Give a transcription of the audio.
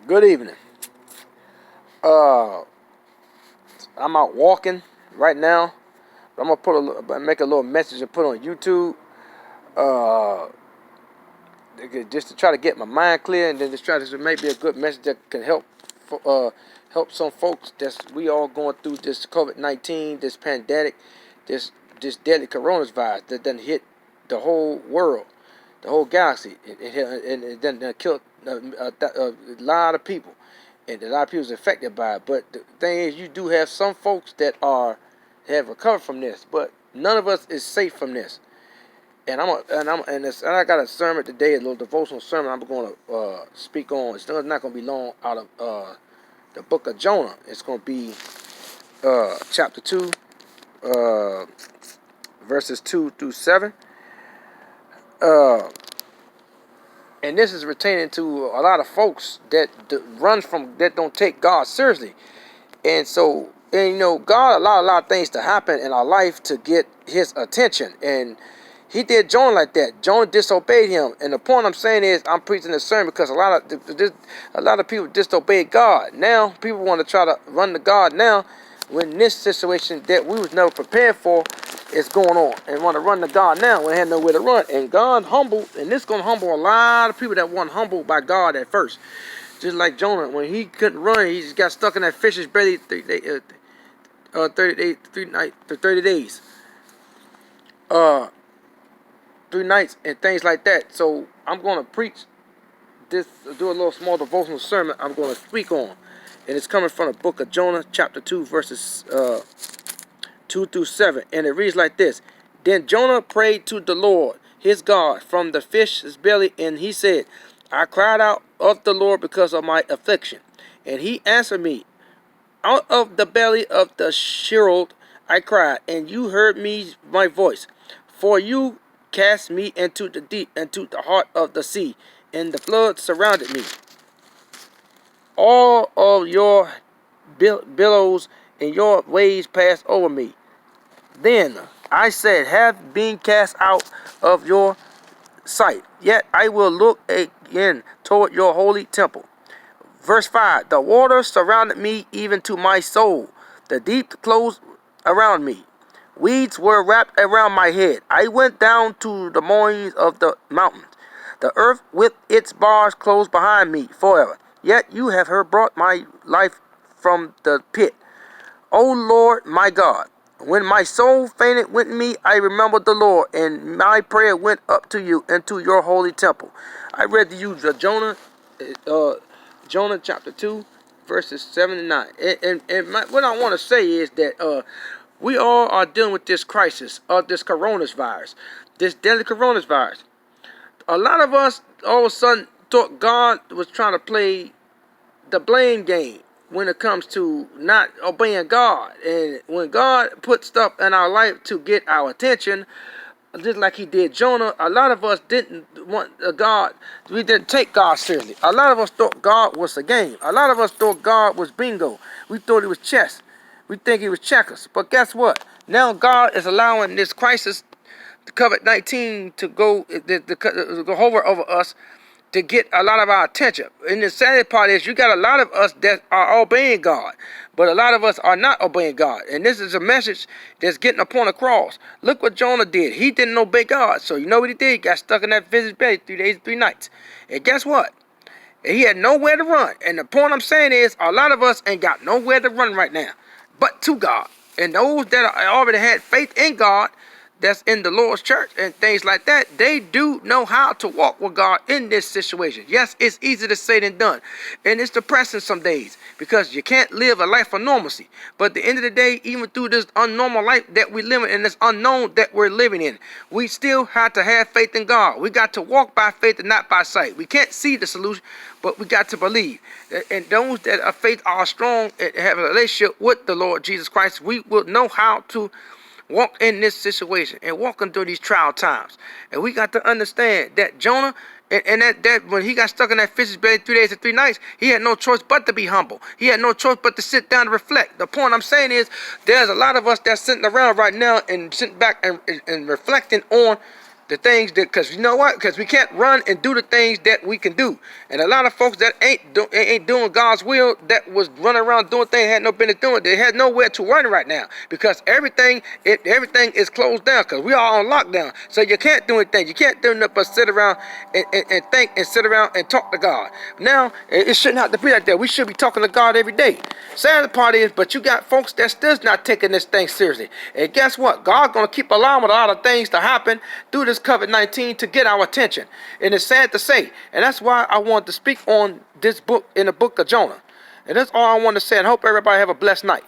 Good evening. Uh, I'm out walking right now. I'm gonna make a little message and put on YouTube. Uh, just to try to get my mind clear, and then just try to make a good message that can help some folks. We all going through this COVID-19, this pandemic, this deadly coronavirus that done hit the whole world, the whole galaxy. It done killed a lot of people, and a lot of people is affected by it. But the thing is, you do have some folks that have recovered from this, but none of us is safe from this. And I got a sermon today, a little devotional sermon I'm going to speak on. It's not going to be long, out of the book of Jonah. It's going to be chapter 2, verses 2 through 7. And this is pertaining to a lot of folks that don't take God seriously. And so, God allowed a lot of things to happen in our life to get his attention. And he did Jonah like that. Jonah disobeyed him. And the point I'm saying is, I'm preaching this sermon because a lot of people disobeyed God. Now, people want to try to run to God now when this situation that we was never prepared for is going on. And want to run to God now when they had nowhere to run. And God humbled, and this is going to humble a lot of people that weren't humbled by God at first. Just like Jonah, when he couldn't run, he just got stuck in that fish's belly 30 days. 3 nights and things like that. So I'm going to preach this, do a little small devotional sermon I'm going to speak on. And it's coming from the book of Jonah, chapter 2, verses 2 through 7. And it reads like this. Then Jonah prayed to the Lord, his God, from the fish's belly, and he said, I cried out of the Lord because of my affliction. And he answered me, out of the belly of the Sheol I cried, and you heard my voice. For you cast me into the deep, into the heart of the sea, and the flood surrounded me. All of your billows and your waves passed over me. Then I said, have been cast out of your sight, yet I will look again toward your holy temple. Verse 5, the waters surrounded me even to my soul. The deep closed around me. Weeds were wrapped around my head. I went down to the moorings of the mountains. The earth with its bars closed behind me forever. Yet you have brought my life from the pit. O Lord, my God, when my soul fainted within me, I remembered the Lord, and my prayer went up to you into your holy temple. I read to you Jonah chapter 2, verses 7 and 9. What I want to say is that we all are dealing with this crisis of this coronavirus, this deadly coronavirus. A lot of us all of a sudden thought God was trying to play the blame game when it comes to not obeying God. And when God put stuff in our life to get our attention, just like he did Jonah, a lot of us didn't want God. We didn't take God seriously. A lot of us thought God was a game. A lot of us thought God was bingo. We thought he was chess. We think he was checkers. But guess what? Now God is allowing this crisis, the COVID-19, to go hover over us to get a lot of our attention. And the sad part is you got a lot of us that are obeying God, but a lot of us are not obeying God. And this is a message that's getting upon the cross. Look what Jonah did. He didn't obey God. So you know what he did? He got stuck in that fish's belly 3 days and 3 nights. And guess what? He had nowhere to run. And the point I'm saying is a lot of us ain't got nowhere to run right now but to God. And those that already had faith in God, that's in the Lord's church and things like that, they do know how to walk with God in this situation. Yes, it's easier to say than done. And it's depressing some days because you can't live a life of normalcy. But at the end of the day, even through this unnormal life that we live in and this unknown that we're living in, we still have to have faith in God. We got to walk by faith and not by sight. We can't see the solution, but we got to believe. And those that are faith are strong and have a relationship with the Lord Jesus Christ, we will know how to walk in this situation and walking through these trial times. And we got to understand that Jonah, and that when he got stuck in that fish's belly 3 days and 3 nights, he had no choice but to be humble. He had no choice but to sit down and reflect. The point I'm saying is there's a lot of us that's sitting around right now and sitting back and reflecting on The things that, because you know what? Because we can't run and do the things that we can do. And a lot of folks that ain't doing God's will, that was running around doing things they had no business doing, they had nowhere to run right now because everything is closed down because we are on lockdown. So you can't do anything. You can't do nothing but sit around and think and sit around and talk to God. Now, it shouldn't have to be like that. We should be talking to God every day. Sad part is, but you got folks that still not taking this thing seriously. And guess what? God's going to keep allowing a lot of things to happen through this COVID-19 to get our attention. And it's sad to say. And that's why I wanted to speak on this book, in the book of Jonah. And that's all I want to say. And I hope everybody have a blessed night.